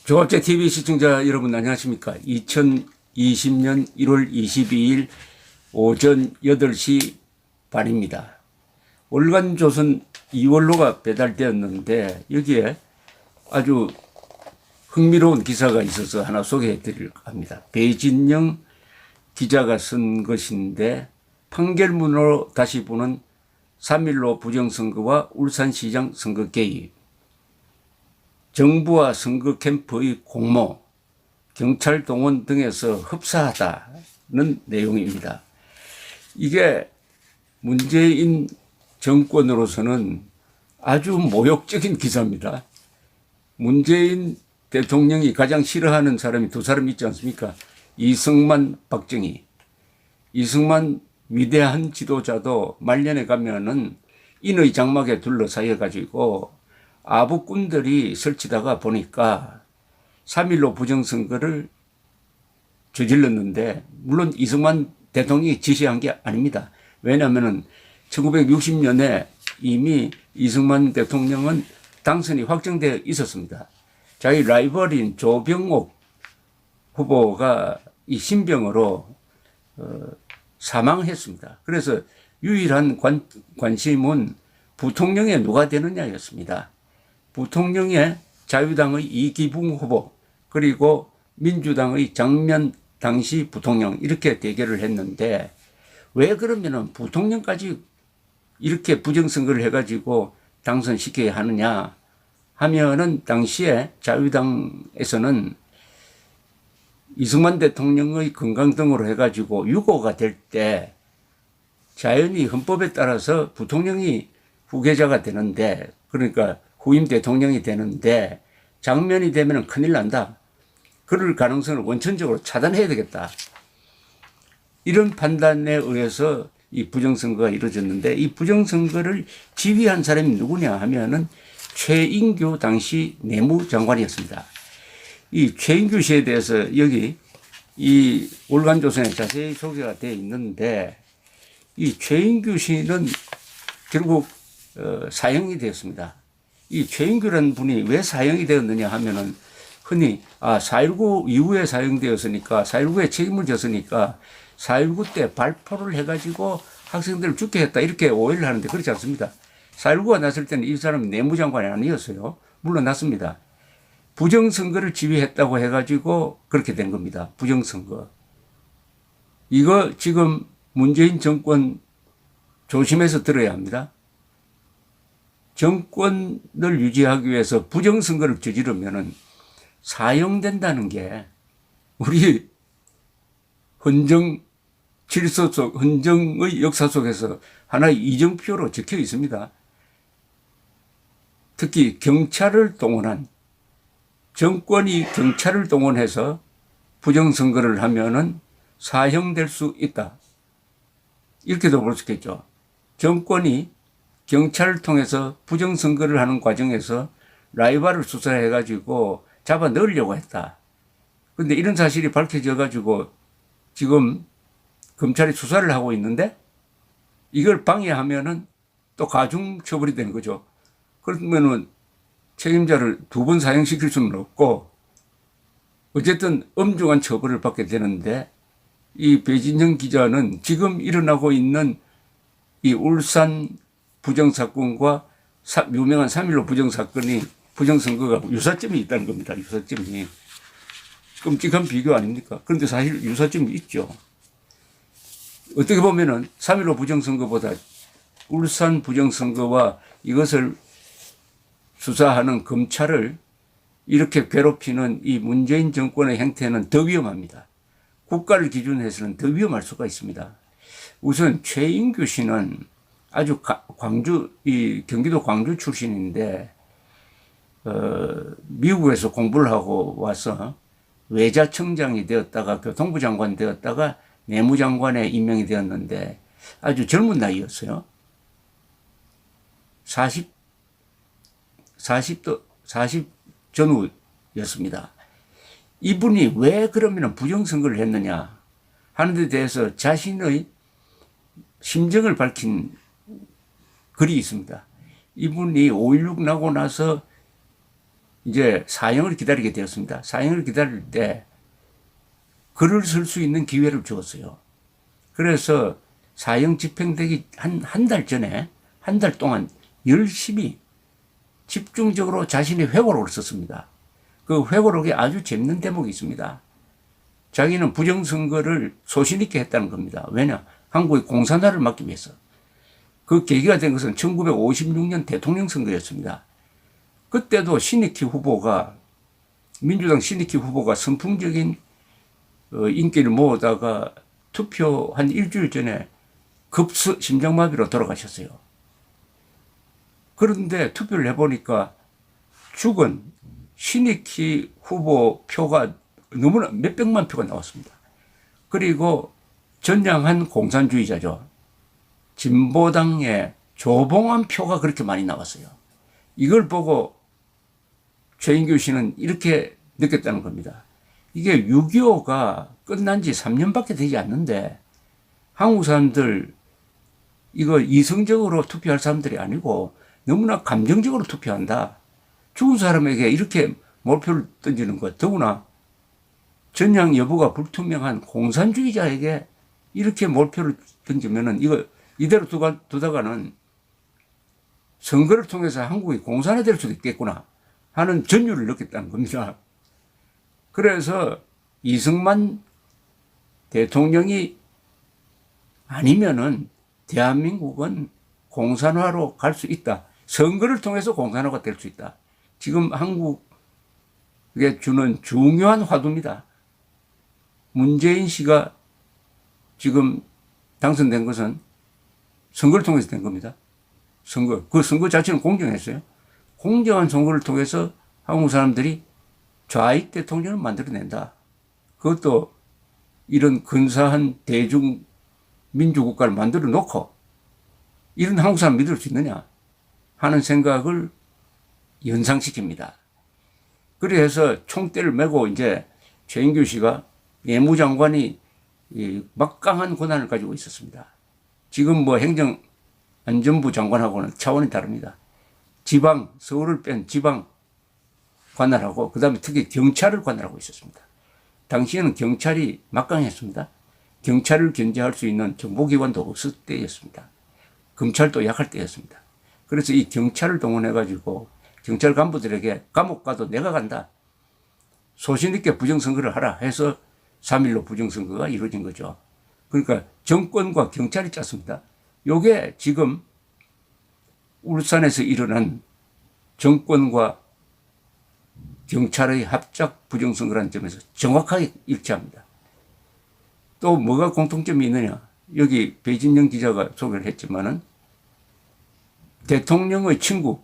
조갑제 TV 시청자 여러분 안녕하십니까? 2020년 1월 22일 오전 8시 반입니다. 월간조선 2월로가 배달되었는데 여기에 아주 흥미로운 기사가 있어서 하나 소개해 드리려고 합니다. 배진영 기자가 쓴 것인데 판결문으로 다시 보는 3.15 부정선거와 울산시장 선거 개입, 정부와 선거 캠프의 공모, 경찰 동원 등에서 흡사하다는 내용입니다. 이게 문재인 정권으로서는 아주 모욕적인 기사입니다. 문재인 대통령이 가장 싫어하는 사람이 두 사람 있지 않습니까? 이승만, 박정희. 이승만 위대한 지도자도 말년에 가면은 인의 장막에 둘러싸여 가지고 아부꾼들이 설치다가 보니까 3.15 부정선거를 저질렀는데, 물론 이승만 대통령이 지시한 게 아닙니다. 왜냐하면 1960년에 이미 이승만 대통령은 당선이 확정되어 있었습니다. 자기 라이벌인 조병옥 후보가 이 신병으로 사망했습니다. 그래서 유일한 관심은 부통령에 누가 되느냐였습니다. 부통령에 자유당의 이기붕 후보, 그리고 민주당의 장면 당시 부통령, 이렇게 대결을 했는데, 왜 그러면은 부통령까지 이렇게 부정선거를 해가지고 당선시켜야 하느냐 하면은, 당시에 자유당에서는 이승만 대통령의 건강 등으로 해가지고 유고가 될 때 자연히 헌법에 따라서 부통령이 후계자가 되는데, 그러니까 후임 대통령이 되는데 장면이 되면 큰일 난다. 그럴 가능성을 원천적으로 차단해야 되겠다. 이런 판단에 의해서 이 부정선거가 이루어졌는데, 이 부정선거를 지휘한 사람이 누구냐 하면은 최인규 당시 내무장관이었습니다. 이 최인규 씨에 대해서 여기 이 월간조선에 자세히 소개가 되어 있는데, 이 최인규 씨는 결국 사형이 되었습니다. 이 최인규라는 분이 왜 사형이 되었느냐 하면은, 흔히 4.19 이후에 사형되었으니까, 4.19에 책임을 졌으니까 4.19 때 발포를 해가지고 학생들을 죽게 했다, 이렇게 오해를 하는데 그렇지 않습니다. 4.19가 났을 때는 이 사람이 내무장관이 아니었어요. 물러났습니다. 부정선거를 지휘했다고 해가지고 그렇게 된 겁니다. 부정선거. 이거 지금 문재인 정권 조심해서 들어야 합니다. 정권을 유지하기 위해서 부정선거를 저지르면은 사형된다는 게 우리 헌정 질서 속, 헌정의 역사 속에서 하나의 이정표로 적혀 있습니다. 특히 경찰을 동원한, 정권이 경찰을 동원해서 부정선거를 하면은 사형될 수 있다, 이렇게도 볼 수 있겠죠. 정권이 경찰을 통해서 부정선거를 하는 과정에서 라이벌을 수사해가지고 잡아 넣으려고 했다. 그런데 이런 사실이 밝혀져가지고 지금 검찰이 수사를 하고 있는데, 이걸 방해하면은 또 가중처벌이 되는 거죠. 그러면은 책임자를 두 번 사형시킬 수는 없고, 어쨌든 엄중한 처벌을 받게 되는데, 이 배진영 기자는 지금 일어나고 있는 이 울산 부정사건과 유명한 3.15 부정사건이, 부정선거가 유사점이 있다는 겁니다. 유사점이. 끔찍한 비교 아닙니까? 그런데 사실 유사점이 있죠. 어떻게 보면은 3.15 부정선거보다 울산 부정선거와 이것을 수사하는 검찰을 이렇게 괴롭히는 이 문재인 정권의 행태는 더 위험합니다. 국가를 기준으로 해서는 더 위험할 수가 있습니다. 우선 최인규 씨는 아주 경기도 광주 출신인데, 미국에서 공부를 하고 와서 외자청장이 되었다가 교통부 장관 되었다가 내무장관에 임명이 되었는데, 아주 젊은 나이였어요. 40 전후였습니다. 이분이 왜 그러면 부정선거를 했느냐 하는 데 대해서 자신의 심정을 밝힌 글이 있습니다. 이분이 5.16 나고 나서 이제 사형을 기다리게 되었습니다. 사형을 기다릴 때 글을 쓸 수 있는 기회를 주었어요. 그래서 사형 집행되기 한 달 전에 한 달 동안 열심히 집중적으로 자신의 회고록을 썼습니다. 그 회고록에 아주 재밌는 대목이 있습니다. 자기는 부정선거를 소신 있게 했다는 겁니다. 왜냐? 한국의 공산화를 막기 위해서. 그 계기가 된 것은 1956년 대통령 선거였습니다. 그때도 신익희 후보가, 민주당 신익희 후보가 선풍적인 인기를 모으다가 투표 한 일주일 전에 심장마비로 돌아가셨어요. 그런데 투표를 해보니까 죽은 신익희 후보 표가 너무나 몇백만 표가 나왔습니다. 그리고 전향한 공산주의자죠. 진보당의 조봉환 표가 그렇게 많이 나왔어요. 이걸 보고 최인규 씨는 이렇게 느꼈다는 겁니다. 이게 6.25가 끝난 지 3년밖에 되지 않는데 한국 사람들 이거 이성적으로 투표할 사람들이 아니고 너무나 감정적으로 투표한다. 죽은 사람에게 이렇게 몰표를 던지는 것, 더구나 전향 여부가 불투명한 공산주의자에게 이렇게 몰표를 던지면은 이거 이대로 두다가는 선거를 통해서 한국이 공산화될 수도 있겠구나 하는 전율을 느꼈다는 겁니다. 그래서 이승만 대통령이 아니면은 대한민국은 공산화로 갈 수 있다. 선거를 통해서 공산화가 될 수 있다. 지금 한국에 주는 중요한 화두입니다. 문재인 씨가 지금 당선된 것은 선거를 통해서 된 겁니다. 그 선거 자체는 공정했어요. 공정한 선거를 통해서 한국 사람들이 좌익 대통령을 만들어낸다. 그것도 이런 근사한 대중 민주국가를 만들어 놓고 이런 한국 사람 믿을 수 있느냐 하는 생각을 연상시킵니다. 그래서 총대를 메고 이제 최인규 씨가 외무장관이 막강한 권한을 가지고 있었습니다. 지금 뭐 행정안전부 장관하고는 차원이 다릅니다. 서울을 뺀 지방 관할하고 그다음에 특히 경찰을 관할하고 있었습니다. 당시에는 경찰이 막강했습니다. 경찰을 견제할 수 있는 정보기관도 없을 때였습니다. 검찰도 약할 때였습니다. 그래서 이 경찰을 동원해가지고 경찰 간부들에게 감옥 가도 내가 간다. 소신 있게 부정선거를 하라 해서 3.15 부정선거가 이루어진 거죠. 그러니까 정권과 경찰이 짰습니다. 요게 지금 울산에서 일어난 정권과 경찰의 합작 부정선거라는 점에서 정확하게 일치합니다. 또 뭐가 공통점이 있느냐. 여기 배진영 기자가 소개를 했지만은 대통령의 친구,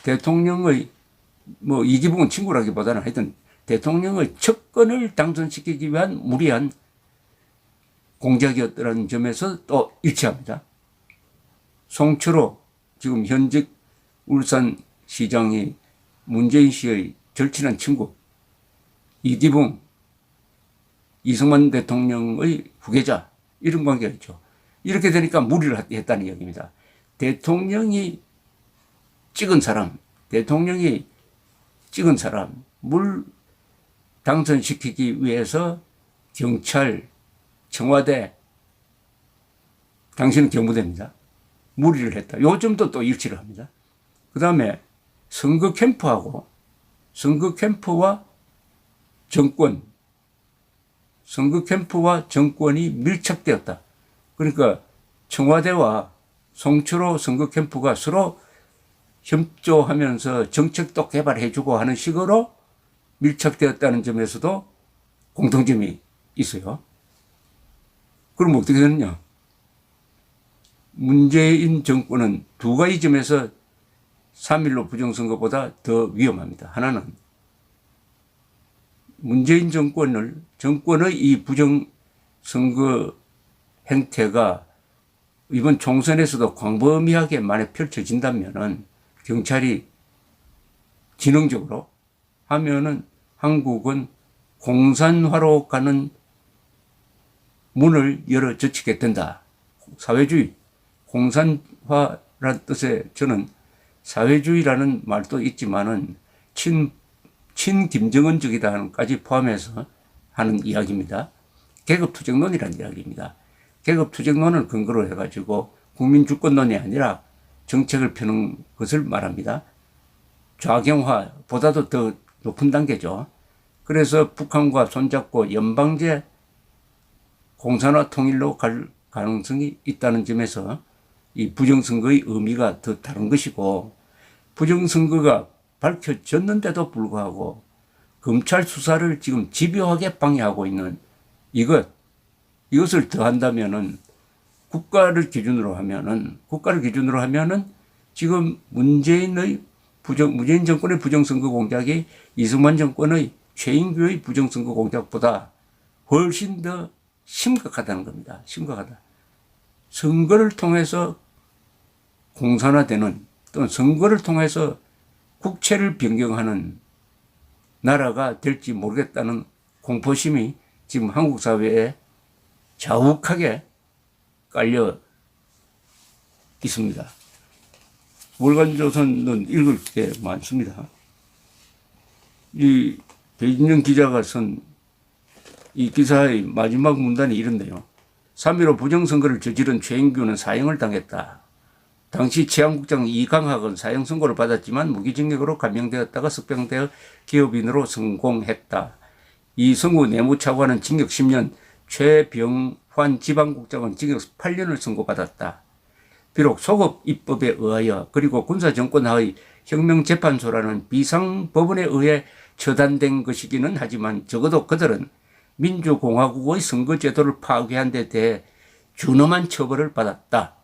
대통령의 뭐 이기붕은 친구라기보다는 하여튼 대통령의 척건을 당선시키기 위한 무리한 공작이었다는 점에서 또 일치합니다. 송철호 지금 현직 울산시장이 문재인 씨의 절친한 친구, 이기붕 이승만 대통령의 후계자 이런 관계가 있죠. 이렇게 되니까 무리를 했다는 이야기입니다. 대통령이 찍은 사람, 물 당선시키기 위해서 경찰, 청와대, 당신은 경무대입니다. 무리를 했다. 요 점도 또 일치를 합니다. 그 다음에 선거 캠프와 정권이 밀착되었다. 그러니까 청와대와 송철호 선거 캠프가 서로 협조하면서 정책도 개발해주고 하는 식으로 밀착되었다는 점에서도 공통점이 있어요. 그럼 어떻게 되느냐? 문재인 정권은 두 가지 점에서 3.15 부정선거보다 더 위험합니다. 하나는 문재인 정권의 이 부정선거 행태가 이번 총선에서도 광범위하게 만약 펼쳐진다면은 경찰이 지능적으로 하면은 한국은 공산화로 가는 문을 열어 젖히게 된다. 사회주의, 공산화라는 뜻에 저는 사회주의라는 말도 있지만은 친김정은적이다 하는까지 포함해서 하는 이야기입니다. 계급투쟁론이라는 이야기입니다. 계급투쟁론을 근거로 해가지고 국민주권론이 아니라 정책을 펴는 것을 말합니다. 좌경화보다도 더 높은 단계죠. 그래서 북한과 손잡고 연방제 공산화 통일로 갈 가능성이 있다는 점에서 이 부정선거의 의미가 더 다른 것이고, 부정선거가 밝혀졌는데도 불구하고 검찰 수사를 지금 집요하게 방해하고 있는 이것을 더한다면은 국가를 기준으로 하면은 지금 문재인 정권의 부정선거 공작이 이승만 정권의 최인규의 부정선거 공작보다 훨씬 더 심각하다는 겁니다. 심각하다. 선거를 통해서 공산화되는, 또는 선거를 통해서 국채를 변경하는 나라가 될지 모르겠다는 공포심이 지금 한국 사회에 자욱하게 깔려 있습니다. 월간조선은 읽을 게 많습니다. 이 배진영 기자가 쓴 이 기사의 마지막 문단이 이런데요. 3.15 부정선거를 저지른 최인규는 사형을 당했다. 당시 치안국장 이강학은 사형 선고를 받았지만 무기징역으로 감형되었다가 석방되어 기업인으로 성공했다. 이성우 내무차관은 징역 10년, 최병환 지방국장은 징역 8년을 선고받았다. 비록 소급 입법에 의하여 그리고 군사정권 하의 혁명재판소라는 비상법원에 의해 처단된 것이기는 하지만 적어도 그들은 민주공화국의 선거제도를 파괴한 데 대해 준엄한 처벌을 받았다.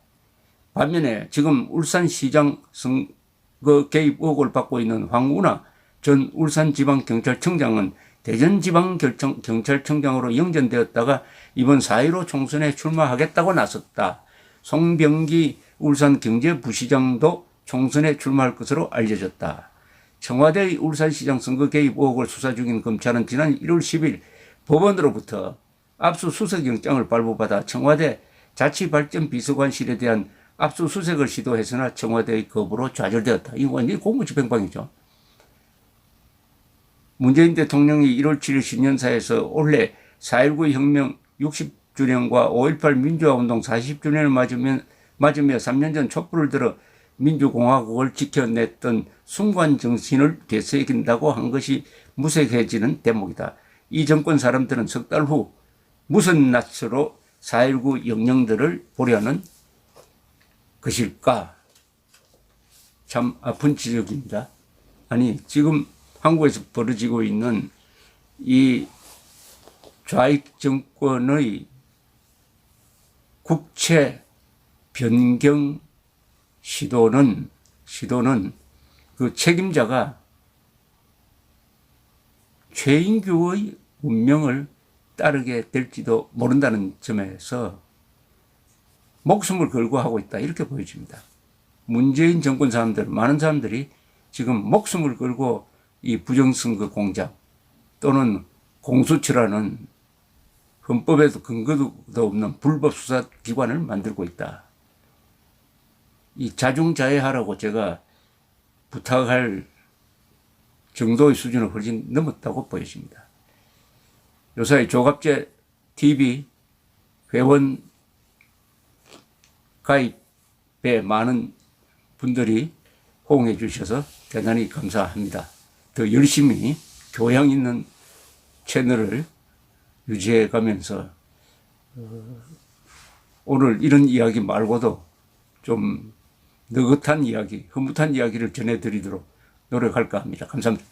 반면에 지금 울산시장 선거 개입 의혹을 받고 있는 황운하 전 울산지방경찰청장은 대전지방경찰청장으로 영전되었다가 이번 4.15 총선에 출마하겠다고 나섰다. 송병기 울산경제부시장도 총선에 출마할 것으로 알려졌다. 청와대의 울산시장 선거 개입 의혹을 수사 중인 검찰은 지난 1월 10일 법원으로부터 압수수색 영장을 발부받아 청와대 자치발전비서관실에 대한 압수수색을 시도했으나 청와대의 거부로 좌절되었다. 이거 완전히 공무집행방이죠. 문재인 대통령이 1월 7일 신년사에서 올해 4.19 혁명 60주년과 5.18 민주화운동 40주년을 맞으며 3년 전 촛불을 들어 민주공화국을 지켜냈던 순간 정신을 되새긴다고 한 것이 무색해지는 대목이다. 이 정권 사람들은 석 달 후 무슨 낯으로 4.19 영령들을 보려는 것일까? 참 아픈 지적입니다. 아니, 지금 한국에서 벌어지고 있는 이 좌익 정권의 국채 변경 시도는 그 책임자가 최인규의 운명을 따르게 될지도 모른다는 점에서 목숨을 걸고 하고 있다, 이렇게 보여집니다. 문재인 정권 사람들, 많은 사람들이 지금 목숨을 걸고 이 부정선거 공작 또는 공수처라는 헌법에도 근거도 없는 불법 수사기관을 만들고 있다. 이 자중자애하라고 제가 부탁할 정도의 수준을 훨씬 넘었다고 보여집니다. 요사이 조갑제 TV 회원 가입에 많은 분들이 호응해 주셔서 대단히 감사합니다. 더 열심히 교양 있는 채널을 유지해 가면서 오늘 이런 이야기 말고도 좀 느긋한 이야기, 흐뭇한 이야기를 전해드리도록 노력할까 합니다. 감사합니다.